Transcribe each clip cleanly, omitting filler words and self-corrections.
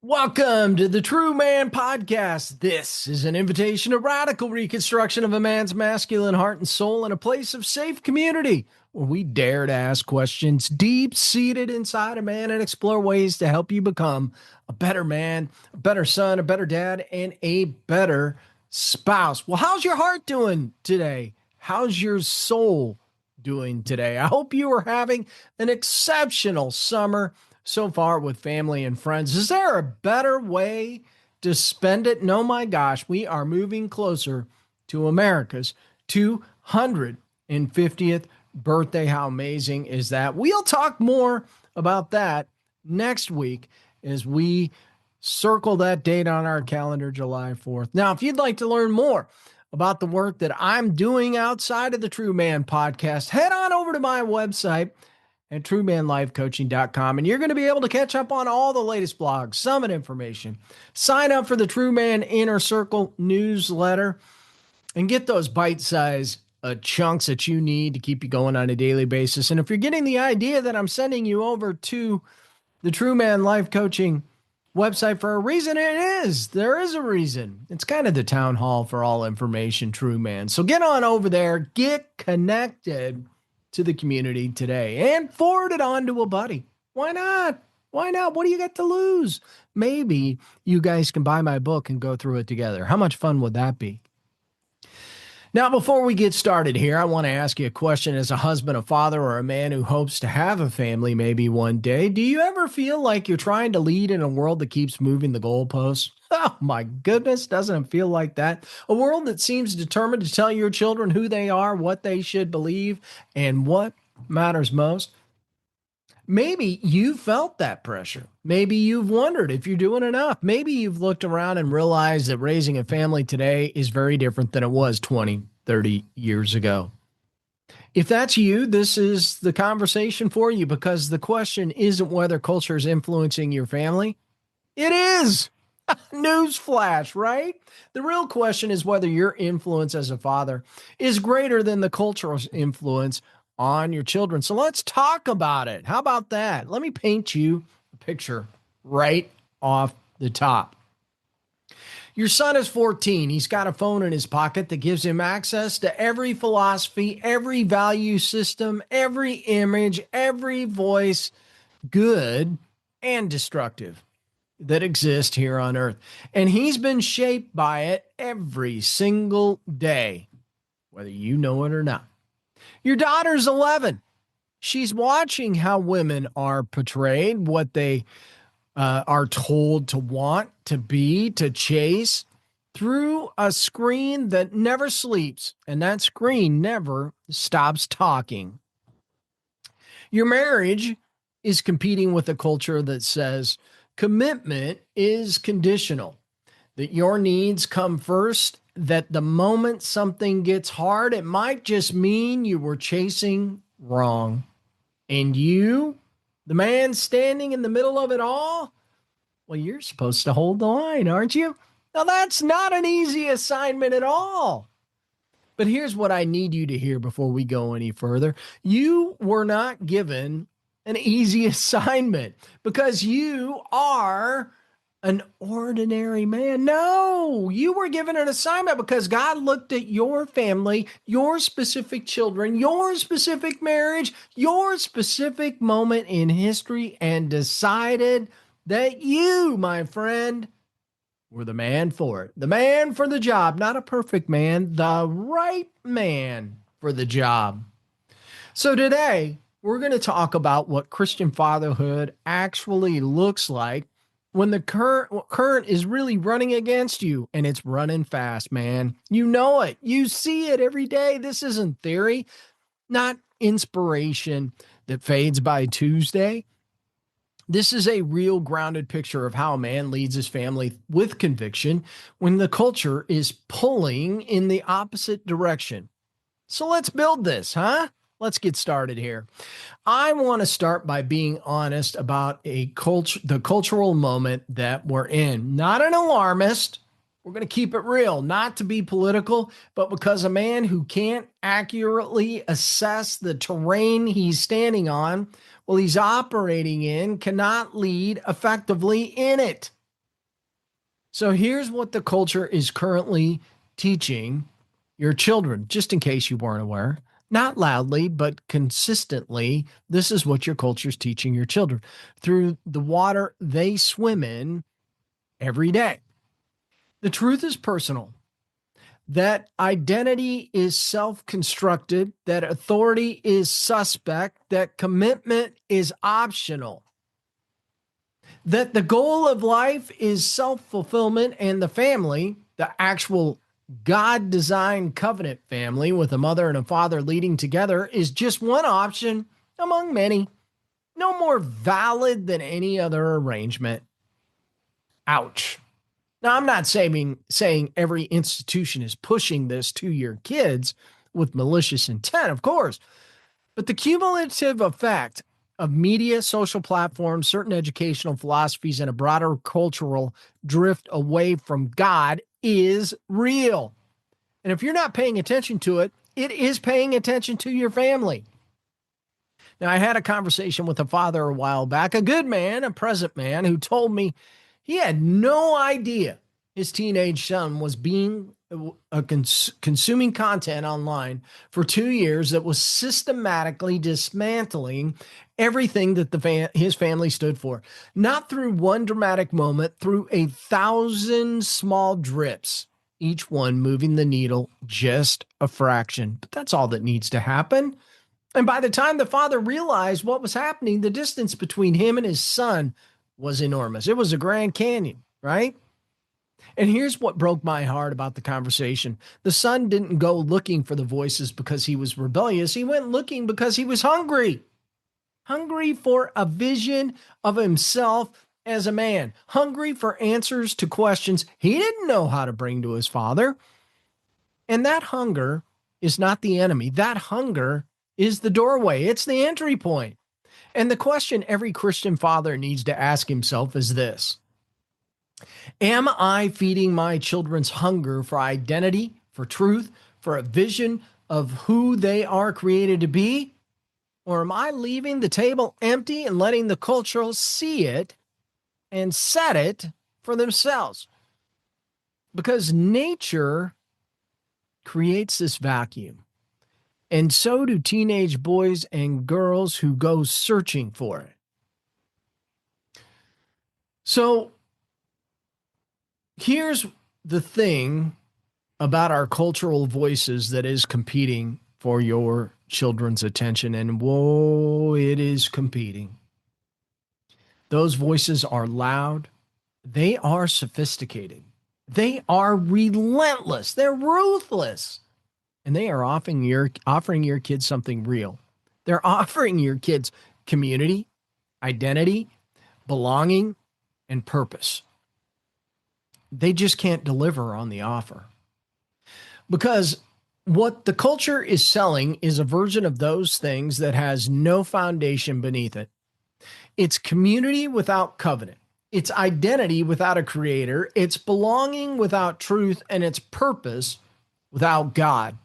Welcome to the True Man Podcast. This is an invitation to radical reconstruction of a man's masculine heart and soul in a place of safe community where we dare to ask questions deep seated inside a man and explore ways to help you become a better man, a better son, a better dad, and a better spouse. Well, how's your heart doing today? How's your soul doing today? I hope you are having an exceptional summer so far with family and friends. Is there a better way to spend it? No, my gosh, we are moving closer to America's 250th birthday. How amazing is that? We'll talk more about that next week as we circle that date on our calendar, July 4th. Now, if you'd like to learn more about the work that I'm doing outside of the True Man podcast, head on over to my website at truemanlifecoaching.com, and you're going to be able to catch up on all the latest blogs, summit information, sign up for the True Man Inner Circle newsletter, and get those bite-sized chunks that you need to keep you going on a daily basis. And if you're getting the idea that I'm sending you over to the True Man Life Coaching website for a reason, it is. There is a reason. It's kind of the town hall for all information, True Man. So get on over there, get connected to the community today and forward it on to a buddy. Why not? Why not? What do you got to lose? Maybe you guys can buy my book and go through it together. How much fun would that be? Now, before we get started here, I want to ask you a question as a husband, a father, or a man who hopes to have a family maybe one day. Do you ever feel like you're trying to lead in a world that keeps moving the goalposts? Oh my goodness, doesn't it feel like that? A world that seems determined to tell your children who they are, what they should believe, and what matters most. Maybe you felt that pressure. Maybe you've wondered if you're doing enough. Maybe you've looked around and realized that raising a family today is very different than it was 20, 30 years ago. If that's you, this is the conversation for you, because the question isn't whether culture is influencing your family. It is. Newsflash, right? The real question is whether your influence as a father is greater than the cultural influence on your children. So let's talk about it. How about that? Let me paint you a picture right off the top. Your son is 14. He's got a phone in his pocket that gives him access to every philosophy, every value system, every image, every voice, good and destructive, that exist here on earth. And he's been shaped by it every single day, whether you know it or not. Your daughter's 11. She's watching how women are portrayed, what they are told to want, to be, to chase through a screen that never sleeps, and that screen never stops talking. Your marriage is competing with a culture that says commitment is conditional, that your needs come first, that the moment something gets hard, it might just mean you were chasing wrong. And you, the man standing in the middle of it all, well, you're supposed to hold the line, aren't you? Now, that's not an easy assignment at all. But here's what I need you to hear before we go any further. You were not given an easy assignment because you are an ordinary man. No, you were given an assignment because God looked at your family, your specific children, your specific marriage, your specific moment in history, and decided that you, my friend, were the man for it. The man for the job, not a perfect man, the right man for the job. So today, we're going to talk about what Christian fatherhood actually looks like when the current is really running against you, and it's running fast, man. You know it. You see it every day. This isn't theory, not inspiration that fades by Tuesday. This is a real grounded picture of how a man leads his family with conviction when the culture is pulling in the opposite direction. So let's build this, huh? Let's get started here. I want to start by being honest about the cultural moment that we're in. Not an alarmist. We're going to keep it real, not to be political, but because a man who can't accurately assess the terrain he's standing on, well, he's operating in, cannot lead effectively in it. So here's what the culture is currently teaching your children, just in case you weren't aware. Not loudly, but consistently, this is what your culture is teaching your children through the water they swim in every day. The truth is personal, that identity is self constructed, that authority is suspect, that commitment is optional, that the goal of life is self fulfillment, and the family, the actual God designed covenant family with a mother and a father leading together, is just one option among many, no more valid than any other arrangement. Ouch. Now, I'm not saying every institution is pushing this to your kids with malicious intent, of course, but the cumulative effect of media, social platforms, certain educational philosophies, and a broader cultural drift away from God is real. And if you're not paying attention to it, it is paying attention to your family. Now, I had a conversation with a father a while back, a good man, a present man, who told me he had no idea his teenage son was consuming content online for 2 years that was systematically dismantling everything that his family stood for. Not through one dramatic moment, through 1,000 small drips, each one moving the needle just a fraction. But that's all that needs to happen. And by the time the father realized what was happening, the distance between him and his son was enormous. It was a Grand Canyon, right? And here's what broke my heart about the conversation. The son didn't go looking for the voices because he was rebellious. He went looking because he was hungry. Hungry for a vision of himself as a man. Hungry for answers to questions he didn't know how to bring to his father. And that hunger is not the enemy. That hunger is the doorway. It's the entry point. And the question every Christian father needs to ask himself is this: am I feeding my children's hunger for identity, for truth, for a vision of who they are created to be? Or am I leaving the table empty and letting the culture see it and set it for themselves? Because nature creates this vacuum. And so do teenage boys and girls who go searching for it. So here's the thing about our cultural voices that is competing for your children's attention. And whoa, it is competing. Those voices are loud. They are sophisticated. They are relentless. They're ruthless. And they are offering your kids something real. They're offering your kids community, identity, belonging, and purpose. They just can't deliver on the offer. Because what the culture is selling is a version of those things that has no foundation beneath it. It's community without covenant. It's identity without a creator. It's belonging without truth, and it's purpose without God.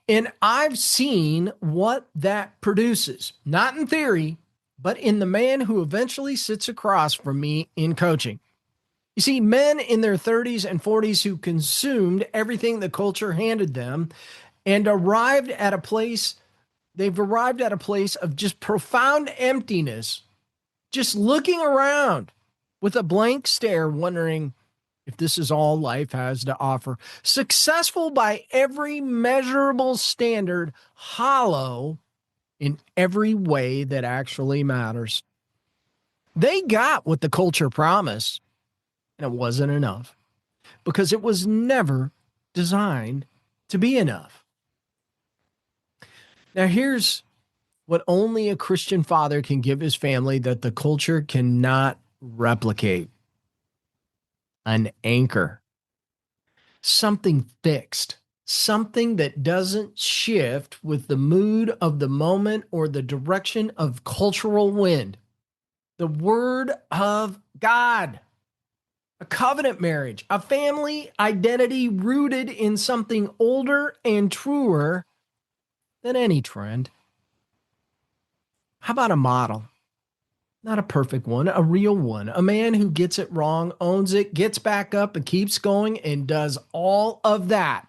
And I've seen what that produces, not in theory, but in the man who eventually sits across from me in coaching. You see, men in their 30s and 40s who consumed everything the culture handed them and they've arrived at a place of just profound emptiness, just looking around with a blank stare, wondering if this is all life has to offer. Successful by every measurable standard, hollow in every way that actually matters. They got what the culture promised, and it wasn't enough because it was never designed to be enough. Now, here's what only a Christian father can give his family that the culture cannot replicate: an anchor, something fixed, something that doesn't shift with the mood of the moment or the direction of cultural wind. The Word of God, a covenant marriage, a family identity rooted in something older and truer than any trend. How about a model? Not a perfect one, a real one. A man who gets it wrong, owns it, gets back up and keeps going and does all of that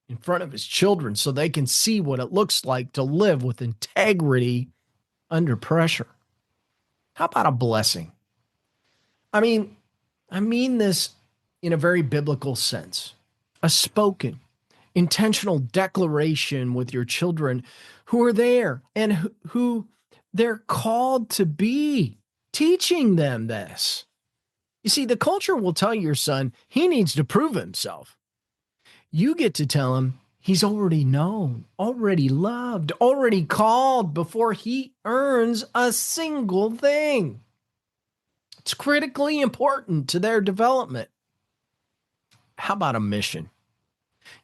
in front of his children so they can see what it looks like to live with integrity under pressure. How about a blessing? I mean, I mean this in a very biblical sense. A spoken, intentional declaration with your children who are there and who they're called to be, teaching them this. You see, the culture will tell your son he needs to prove himself. You get to tell him he's already known, already loved, already called before he earns a single thing. It's critically important to their development. How about a mission?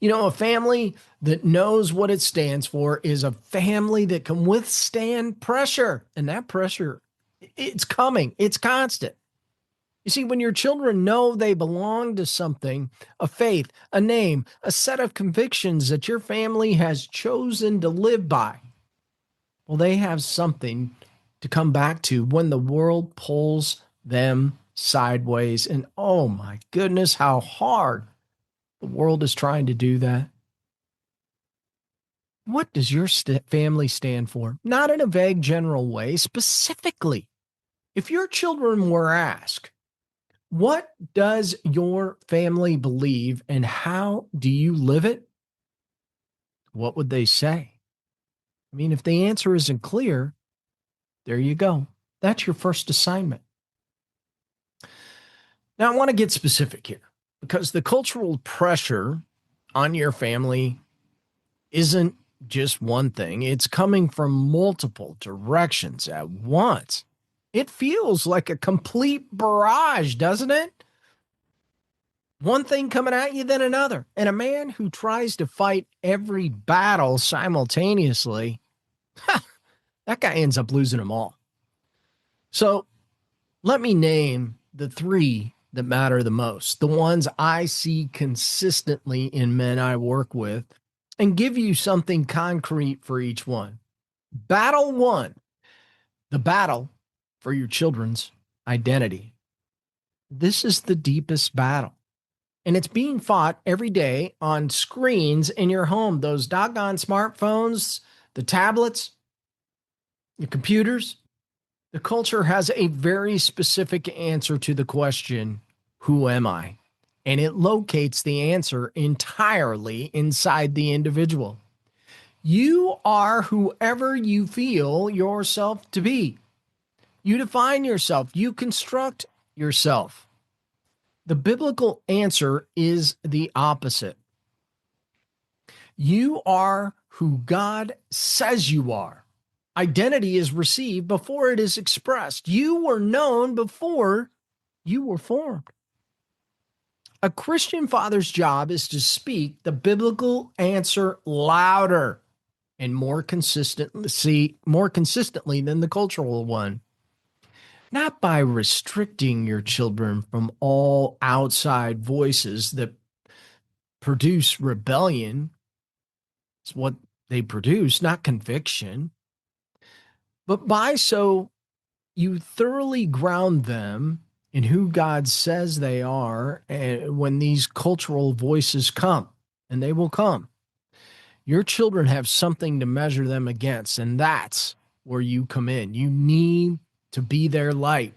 You know, a family that knows what it stands for is a family that can withstand pressure. And that pressure, it's coming, it's constant. You see, when your children know they belong to something, a faith, a name, a set of convictions that your family has chosen to live by, well, they have something to come back to when the world pulls them sideways. And oh my goodness, how hard the world is trying to do that. What does your family stand for? Not in a vague general way, specifically. If your children were asked, what does your family believe and how do you live it? What would they say? I mean, if the answer isn't clear, there you go. That's your first assignment. Now, I want to get specific here because the cultural pressure on your family isn't just one thing, it's coming from multiple directions at once. It feels like a complete barrage, doesn't it? One thing coming at you, then another. And a man who tries to fight every battle simultaneously, that guy ends up losing them all. So let me name the three that matter the most, the ones I see consistently in men I work with, and give you something concrete for each one. Battle one, the battle for your children's identity. This is the deepest battle. And it's being fought every day on screens in your home. Those doggone smartphones, the tablets, the computers. The culture has a very specific answer to the question, who am I? And it locates the answer entirely inside the individual. You are whoever you feel yourself to be. You define yourself. You construct yourself. The biblical answer is the opposite. You are who God says you are. Identity is received before it is expressed. You were known before you were formed. A Christian father's job is to speak the biblical answer louder and more consistently than the cultural one. Not by restricting your children from all outside voices that produce rebellion. It's what they produce, not conviction. But by so you thoroughly ground them in who God says they are, and when these cultural voices come, and they will come, your children have something to measure them against, and that's where you come in. You need to be their light.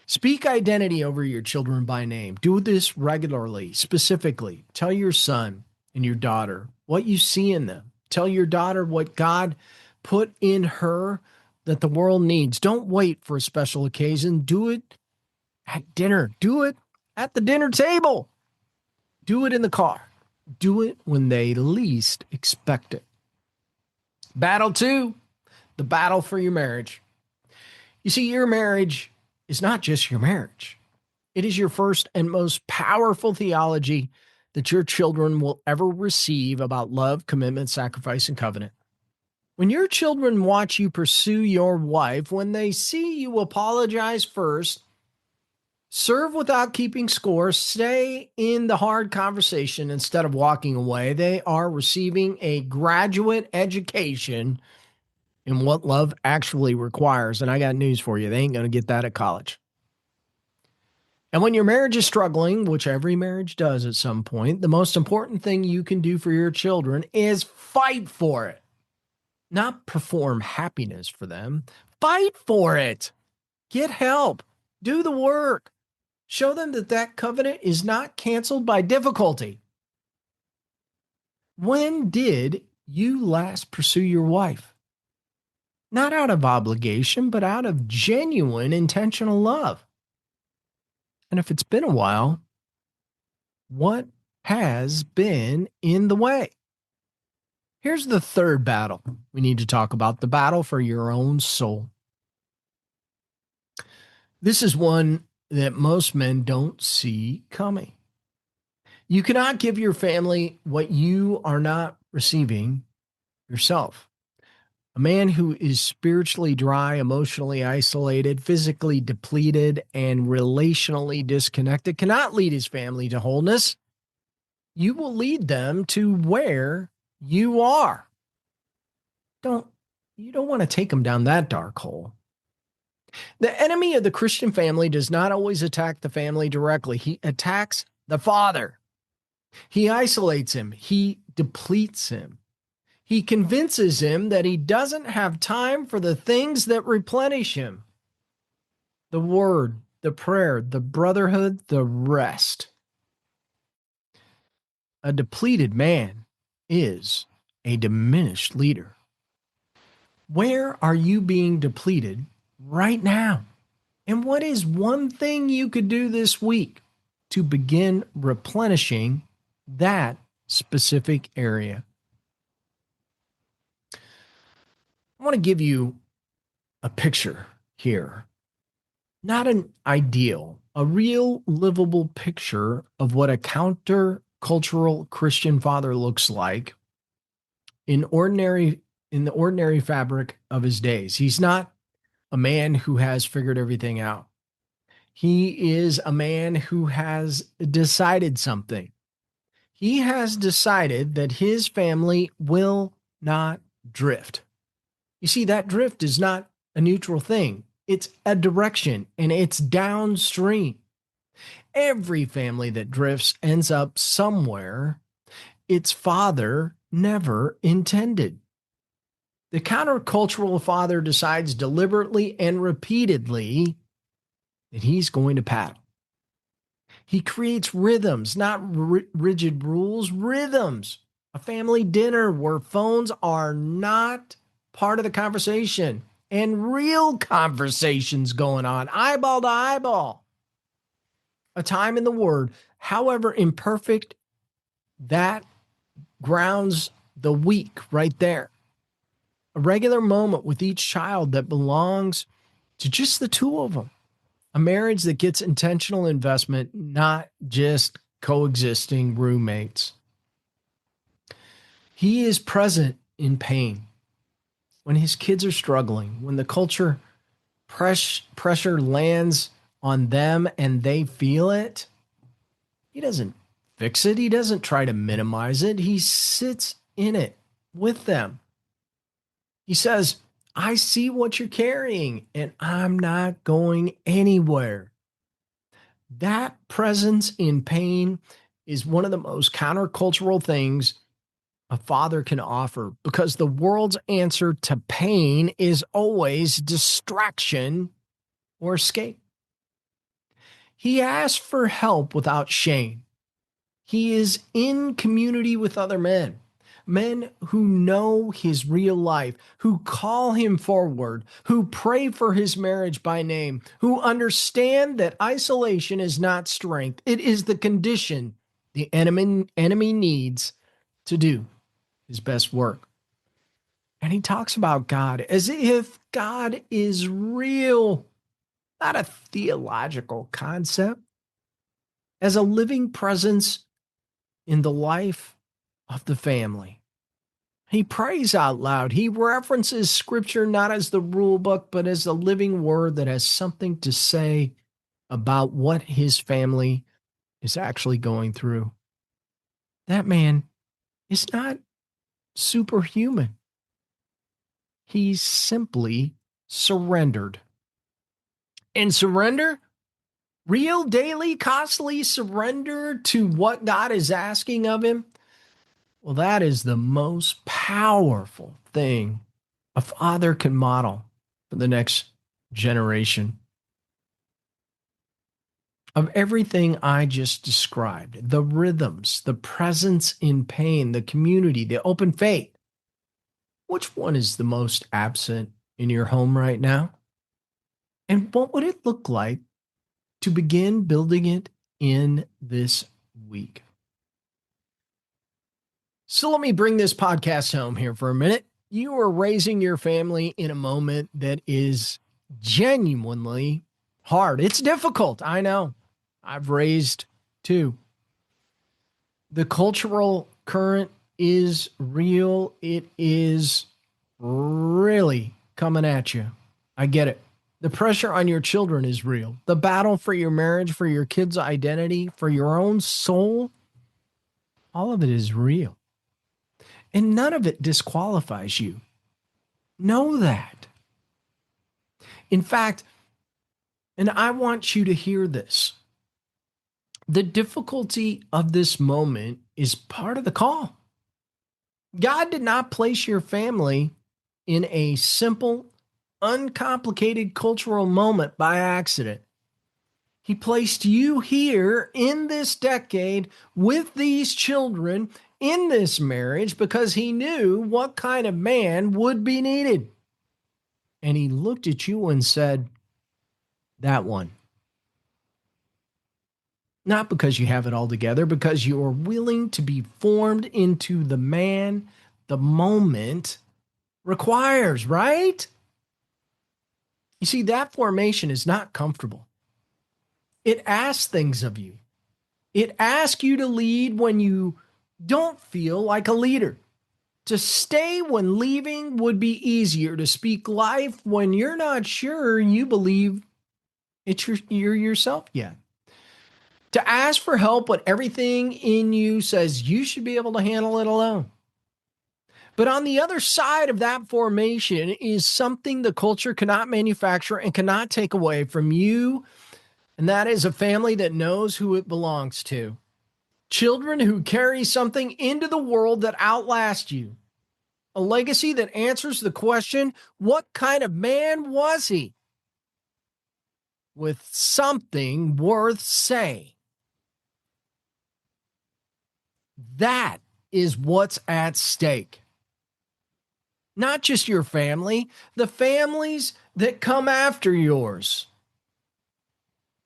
Speak identity over your children by name. Do this regularly, specifically. Tell your son and your daughter what you see in them. Tell your daughter what God put in her that the world needs. Don't wait for a special occasion. Do it at dinner. Do it at the dinner table. Do it in the car. Do it when they least expect it. Battle two, the battle for your marriage. You see, your marriage is not just your marriage. It is your first and most powerful theology that your children will ever receive about love, commitment, sacrifice, and covenant. When your children watch you pursue your wife, when they see you apologize first, serve without keeping score, stay in the hard conversation instead of walking away, they are receiving a graduate education in what love actually requires. And I got news for you. They ain't going to get that at college. And when your marriage is struggling, which every marriage does at some point, the most important thing you can do for your children is fight for it, not perform happiness for them. Fight for it. Get help. Do the work. Show them that that covenant is not canceled by difficulty. When did you last pursue your wife? Not out of obligation, but out of genuine intentional love. And if it's been a while, what has been in the way? Here's the third battle we need to talk about, the battle for your own soul. This is one that most men don't see coming. You cannot give your family what you are not receiving yourself. A man who is spiritually dry, emotionally isolated, physically depleted, and relationally disconnected cannot lead his family to wholeness. You will lead them to where you are. You don't want to take them down that dark hole. The enemy of the Christian family does not always attack the family directly. He attacks the father. He isolates him. He depletes him. He convinces him that he doesn't have time for the things that replenish him. The word, the prayer, the brotherhood, the rest. A depleted man is a diminished leader. Where are you being depleted right now? And what is one thing you could do this week to begin replenishing that specific area? I want to give you a picture here. Not an ideal, a real livable picture of what a counter-cultural Christian father looks like in the ordinary fabric of his days. He's not a man who has figured everything out. He is a man who has decided something. He has decided that his family will not drift. You see, that drift is not a neutral thing. It's a direction, and it's downstream. Every family that drifts ends up somewhere its father never intended. The countercultural father decides deliberately and repeatedly that he's going to paddle. He creates rhythms, not rigid rules, rhythms. A family dinner where phones are not part of the conversation and real conversations going on, eyeball to eyeball. A time in the Word, however imperfect, that grounds the week right there. A regular moment with each child that belongs to just the two of them. A marriage that gets intentional investment, not just coexisting roommates. He is present in pain when his kids are struggling, when the culture pressure lands on them and they feel it. He doesn't fix it. He doesn't try to minimize it. He sits in it with them. He says, I see what you're carrying and I'm not going anywhere. That presence in pain is one of the most countercultural things a father can offer, because the world's answer to pain is always distraction or escape. He asks for help without shame. He is in community with other men, men who know his real life, who call him forward, who pray for his marriage by name, who understand that isolation is not strength. It is the condition the enemy needs to do his best work. And he talks about God as if God is real, not a theological concept, as a living presence in the life of the family. He prays out loud. He references scripture not as the rule book, but as a living word that has something to say about what his family is actually going through. That man is not superhuman. He's simply surrendered. And surrender, real daily, costly surrender to what God is asking of him, well, that is the most powerful thing a father can model for the next generation. Of everything I just described, the rhythms, the presence in pain, the community, the open faith, which one is the most absent in your home right now? And what would it look like to begin building it in this week? So let me bring this podcast home here for a minute. You are raising your family in a moment that is genuinely hard. It's difficult. I know. I've raised two. The cultural current is real. It is really coming at you. I get it. The pressure on your children is real. The battle for your marriage, for your kids' identity, for your own soul, all of it is real. And none of it disqualifies you. Know that. In fact, and I want you to hear this, the difficulty of this moment is part of the call. God did not place your family in a simple, uncomplicated cultural moment by accident. He placed you here in this decade with these children in this marriage because he knew what kind of man would be needed. And he looked at you and said, that one. Not because you have it all together, because you are willing to be formed into the man the moment requires, right? You see, that formation is not comfortable. It asks things of you. It asks you to lead when you don't feel like a leader. To stay when leaving would be easier. To speak life when you're not sure you believe you're yourself yet. To ask for help when everything in you says you should be able to handle it alone. But on the other side of that formation is something the culture cannot manufacture and cannot take away from you. And that is a family that knows who it belongs to. Children who carry something into the world that outlasts you. A legacy that answers the question, what kind of man was he? With something worth saying. That is what's at stake. Not just your family, the families that come after yours.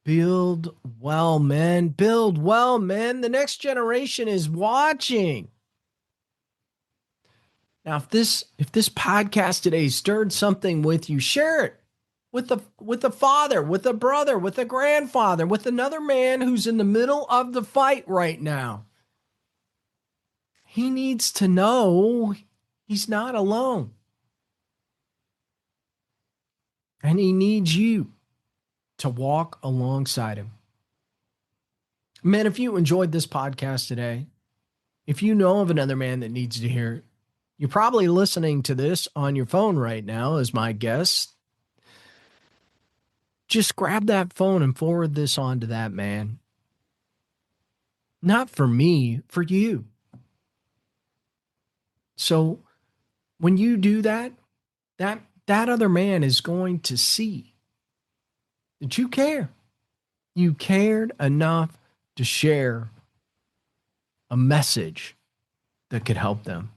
Build well, men. Build well, men. The next generation is watching. Now, if this podcast today stirred something with you, share it with a father, with a brother, with a grandfather, with another man who's in the middle of the fight right now. He needs to know he's not alone. And he needs you to walk alongside him. Man, if you enjoyed this podcast today, if you know of another man that needs to hear it, you're probably listening to this on your phone right now, as my guess. Just grab that phone and forward this on to that man. Not for me, for you. So when you do that, that other man is going to see that you care. You cared enough to share a message that could help them.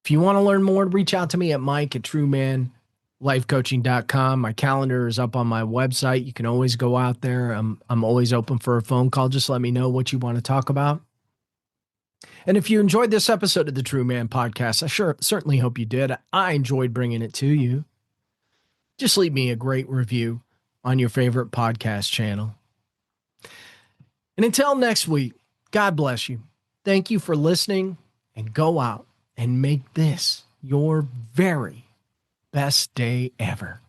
If you want to learn more, reach out to me at mike@truemanlifecoaching.com. My calendar is up on my website. You can always go out there. I'm always open for a phone call. Just let me know what you want to talk about. And if you enjoyed this episode of the True Man Podcast, I certainly hope you did. I enjoyed bringing it to you. Just leave me a great review on your favorite podcast channel. And until next week, God bless you. Thank you for listening, and go out and make this your very best day ever.